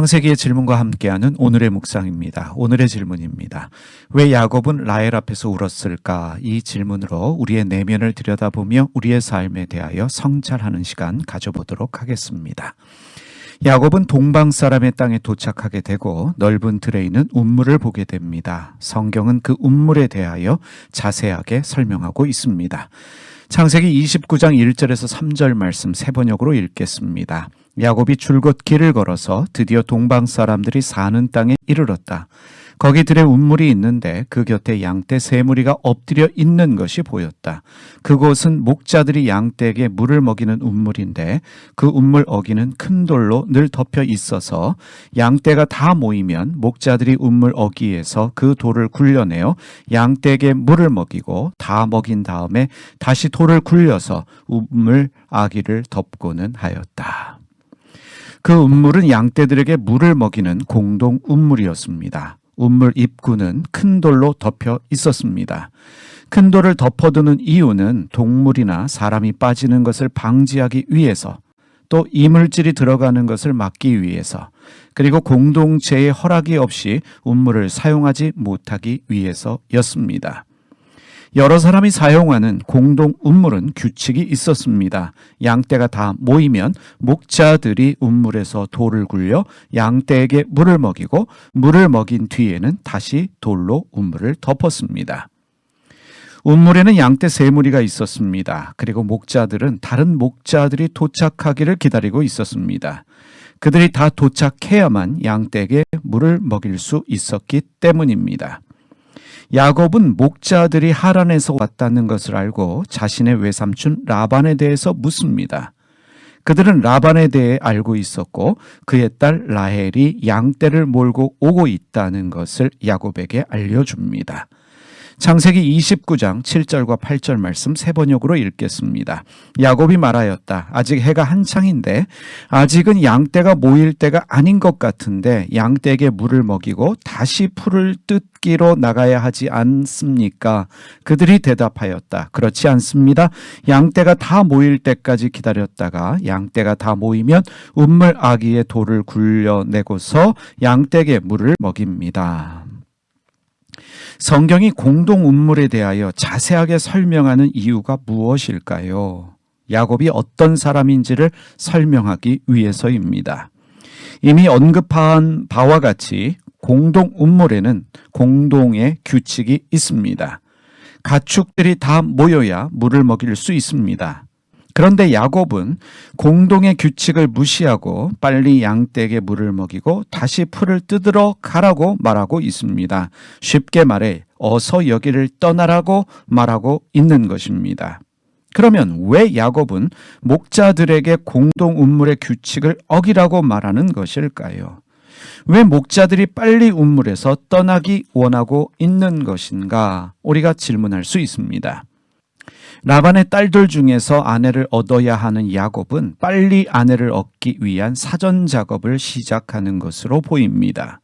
창세기의 질문과 함께하는 오늘의 묵상입니다. 오늘의 질문입니다. 왜 야곱은 라헬 앞에서 울었을까? 이 질문으로 우리의 내면을 들여다보며 우리의 삶에 대하여 성찰하는 시간 가져보도록 하겠습니다. 야곱은 동방 사람의 땅에 도착하게 되고 넓은 들에 있는 운물을 보게 됩니다. 성경은 그 운물에 대하여 자세하게 설명하고 있습니다. 창세기 29장 1절에서 3절 말씀 세 번역으로 읽겠습니다. 야곱이 줄곧 길을 걸어서 드디어 동방 사람들이 사는 땅에 이르렀다. 거기 들에 운물이 있는데 그 곁에 양떼 세 무리가 엎드려 있는 것이 보였다. 그곳은 목자들이 양떼에게 물을 먹이는 운물인데 그 운물 어기는 큰 돌로 늘 덮여 있어서 양떼가 다 모이면 목자들이 운물 어기에서 그 돌을 굴려내어 양떼에게 물을 먹이고 다 먹인 다음에 다시 돌을 굴려서 운물 아기를 덮고는 하였다. 그 운물은 양떼들에게 물을 먹이는 공동 운물이었습니다. 운물 입구는 큰 돌로 덮여 있었습니다. 큰 돌을 덮어두는 이유는 동물이나 사람이 빠지는 것을 방지하기 위해서, 또 이물질이 들어가는 것을 막기 위해서, 그리고 공동체의 허락이 없이 운물을 사용하지 못하기 위해서였습니다. 여러 사람이 사용하는 공동 운물은 규칙이 있었습니다. 양떼가 다 모이면 목자들이 운물에서 돌을 굴려 양떼에게 물을 먹이고 물을 먹인 뒤에는 다시 돌로 운물을 덮었습니다. 운물에는 양떼 세 무리가 있었습니다. 그리고 목자들은 다른 목자들이 도착하기를 기다리고 있었습니다. 그들이 다 도착해야만 양떼에게 물을 먹일 수 있었기 때문입니다. 야곱은 목자들이 하란에서 왔다는 것을 알고 자신의 외삼촌 라반에 대해서 묻습니다. 그들은 라반에 대해 알고 있었고 그의 딸 라헬이 양떼를 몰고 오고 있다는 것을 야곱에게 알려줍니다. 창세기 29장 7절과 8절 말씀 세 번역으로 읽겠습니다. 야곱이 말하였다. 아직 해가 한창인데 아직은 양떼가 모일 때가 아닌 것 같은데 양떼에게 물을 먹이고 다시 풀을 뜯기로 나가야 하지 않습니까? 그들이 대답하였다. 그렇지 않습니다. 양떼가 다 모일 때까지 기다렸다가 양떼가 다 모이면 운물 아기의 돌을 굴려내고서 양떼에게 물을 먹입니다. 성경이 공동 운물에 대하여 자세하게 설명하는 이유가 무엇일까요? 야곱이 어떤 사람인지를 설명하기 위해서입니다. 이미 언급한 바와 같이 공동 운물에는 공동의 규칙이 있습니다. 가축들이 다 모여야 물을 먹일 수 있습니다. 그런데 야곱은 공동의 규칙을 무시하고 빨리 양떼에게 물을 먹이고 다시 풀을 뜯으러 가라고 말하고 있습니다. 쉽게 말해 어서 여기를 떠나라고 말하고 있는 것입니다. 그러면 왜 야곱은 목자들에게 공동 운물의 규칙을 어기라고 말하는 것일까요? 왜 목자들이 빨리 운물에서 떠나기 원하고 있는 것인가? 우리가 질문할 수 있습니다. 라반의 딸들 중에서 아내를 얻어야 하는 야곱은 빨리 아내를 얻기 위한 사전 작업을 시작하는 것으로 보입니다.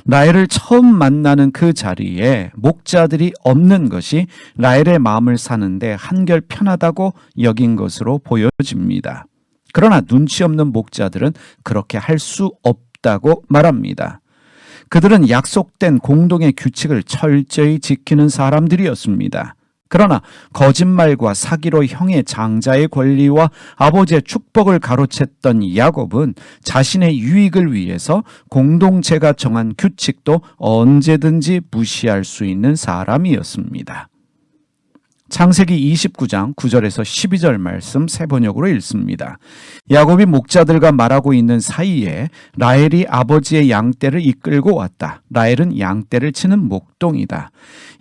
라헬을 처음 만나는 그 자리에 목자들이 없는 것이 라헬의 마음을 사는데 한결 편하다고 여긴 것으로 보여집니다. 그러나 눈치 없는 목자들은 그렇게 할 수 없다고 말합니다. 그들은 약속된 공동의 규칙을 철저히 지키는 사람들이었습니다. 그러나 거짓말과 사기로 형의 장자의 권리와 아버지의 축복을 가로챘던 야곱은 자신의 유익을 위해서 공동체가 정한 규칙도 언제든지 무시할 수 있는 사람이었습니다. 창세기 29장 9절에서 12절 말씀 세 번역으로 읽습니다. 야곱이 목자들과 말하고 있는 사이에 라헬이 아버지의 양떼를 이끌고 왔다. 라헬은 양떼를 치는 목동이다.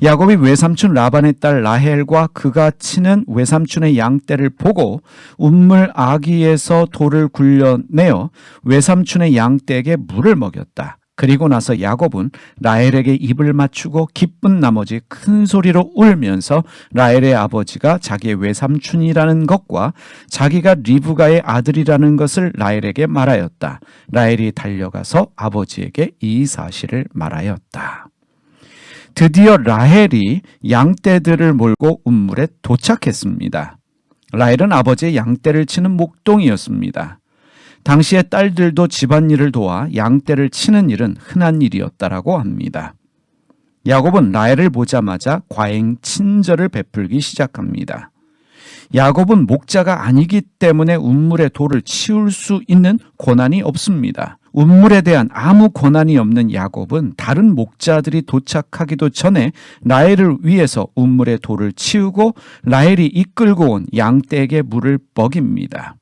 야곱이 외삼촌 라반의 딸 라헬과 그가 치는 외삼촌의 양떼를 보고 운물 아기에서 돌을 굴려내어 외삼촌의 양떼에게 물을 먹였다. 그리고 나서 야곱은 라헬에게 입을 맞추고 기쁜 나머지 큰 소리로 울면서 라헬의 아버지가 자기의 외삼촌이라는 것과 자기가 리브가의 아들이라는 것을 라헬에게 말하였다. 라헬이 달려가서 아버지에게 이 사실을 말하였다. 드디어 라헬이 양떼들을 몰고 운물에 도착했습니다. 라헬은 아버지의 양떼를 치는 목동이었습니다. 당시의 딸들도 집안일을 도와 양떼를 치는 일은 흔한 일이었다라고 합니다. 야곱은 라헬을 보자마자 과잉 친절을 베풀기 시작합니다. 야곱은 목자가 아니기 때문에 운물의 돌을 치울 수 있는 권한이 없습니다. 운물에 대한 아무 권한이 없는 야곱은 다른 목자들이 도착하기도 전에 라헬을 위해서 운물의 돌을 치우고 라헬이 이끌고 온 양떼에게 물을 먹입니다.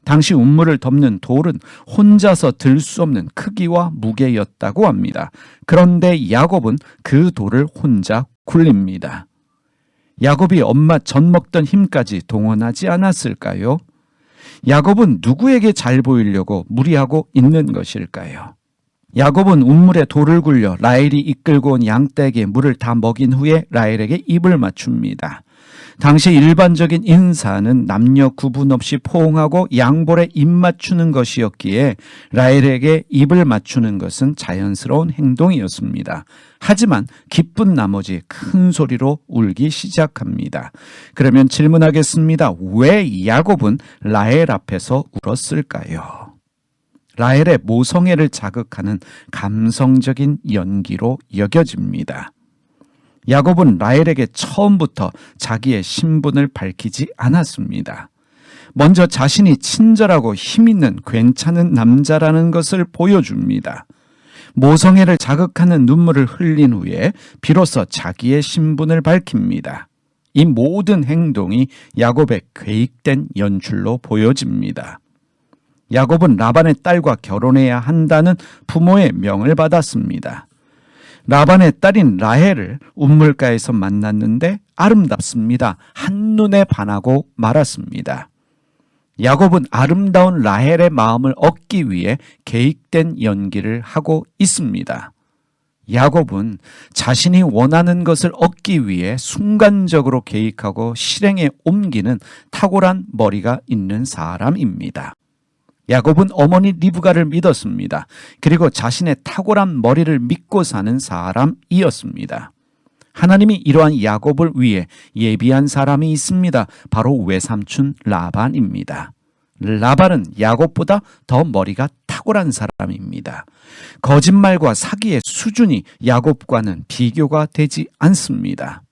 당시 운물을 덮는 돌은 혼자서 들 수 없는 크기와 무게였다고 합니다. 그런데 야곱은 그 돌을 혼자 굴립니다. 야곱이 엄마 젖 먹던 힘까지 동원하지 않았을까요? 야곱은 누구에게 잘 보이려고 무리하고 있는 것일까요? 야곱은 운물에 돌을 굴려 라헬이 이끌고 온 양떼에게 물을 다 먹인 후에 라헬에게 입을 맞춥니다. 당시 일반적인 인사는 남녀 구분 없이 포옹하고 양볼에 입 맞추는 것이었기에 라헬에게 입을 맞추는 것은 자연스러운 행동이었습니다. 하지만 기쁜 나머지 큰 소리로 울기 시작합니다. 그러면 질문하겠습니다. 왜 야곱은 라헬 앞에서 울었을까요? 라헬의 모성애를 자극하는 감성적인 연기로 여겨집니다. 야곱은 라헬에게 처음부터 자기의 신분을 밝히지 않았습니다. 먼저 자신이 친절하고 힘있는 괜찮은 남자라는 것을 보여줍니다. 모성애를 자극하는 눈물을 흘린 후에 비로소 자기의 신분을 밝힙니다. 이 모든 행동이 야곱의 계획된 연출로 보여집니다. 야곱은 라반의 딸과 결혼해야 한다는 부모의 명을 받았습니다. 라반의 딸인 라헬을 운물가에서 만났는데 아름답습니다. 한눈에 반하고 말았습니다. 야곱은 아름다운 라헬의 마음을 얻기 위해 계획된 연기를 하고 있습니다. 야곱은 자신이 원하는 것을 얻기 위해 순간적으로 계획하고 실행에 옮기는 탁월한 머리가 있는 사람입니다. 야곱은 어머니 리브가를 믿었습니다. 그리고 자신의 탁월한 머리를 믿고 사는 사람이었습니다. 하나님이 이러한 야곱을 위해 예비한 사람이 있습니다. 바로 외삼촌 라반입니다. 라반은 야곱보다 더 머리가 탁월한 사람입니다. 거짓말과 사기의 수준이 야곱과는 비교가 되지 않습니다.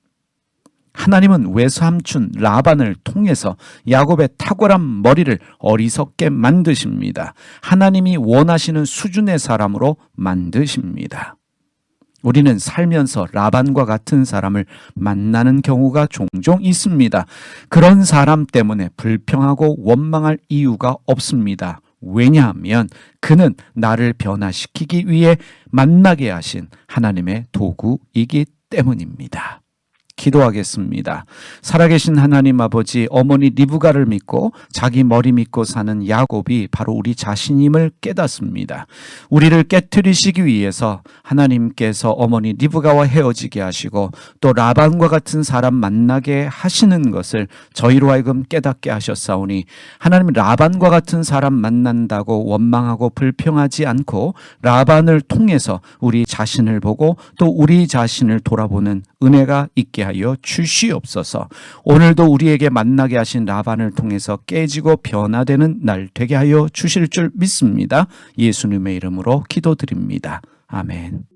하나님은 외삼촌 라반을 통해서 야곱의 탁월한 머리를 어리석게 만드십니다. 하나님이 원하시는 수준의 사람으로 만드십니다. 우리는 살면서 라반과 같은 사람을 만나는 경우가 종종 있습니다. 그런 사람 때문에 불평하고 원망할 이유가 없습니다. 왜냐하면 그는 나를 변화시키기 위해 만나게 하신 하나님의 도구이기 때문입니다. 기도하겠습니다. 살아계신 하나님 아버지, 어머니 리브가를 믿고 자기 머리 믿고 사는 야곱이 바로 우리 자신임을 깨닫습니다. 우리를 깨트리시기 위해서 하나님께서 어머니 리브가와 헤어지게 하시고 또 라반과 같은 사람 만나게 하시는 것을 저희로 하여금 깨닫게 하셨사오니 하나님, 라반과 같은 사람 만난다고 원망하고 불평하지 않고 라반을 통해서 우리 자신을 보고 또 우리 자신을 돌아보는 은혜가 있게 하여 주시옵소서. 오늘도 우리에게 만나게 하신 라반을 통해서 깨지고 변화되는 날 되게 하여 주실 줄 믿습니다. 예수님의 이름으로 기도드립니다. 아멘.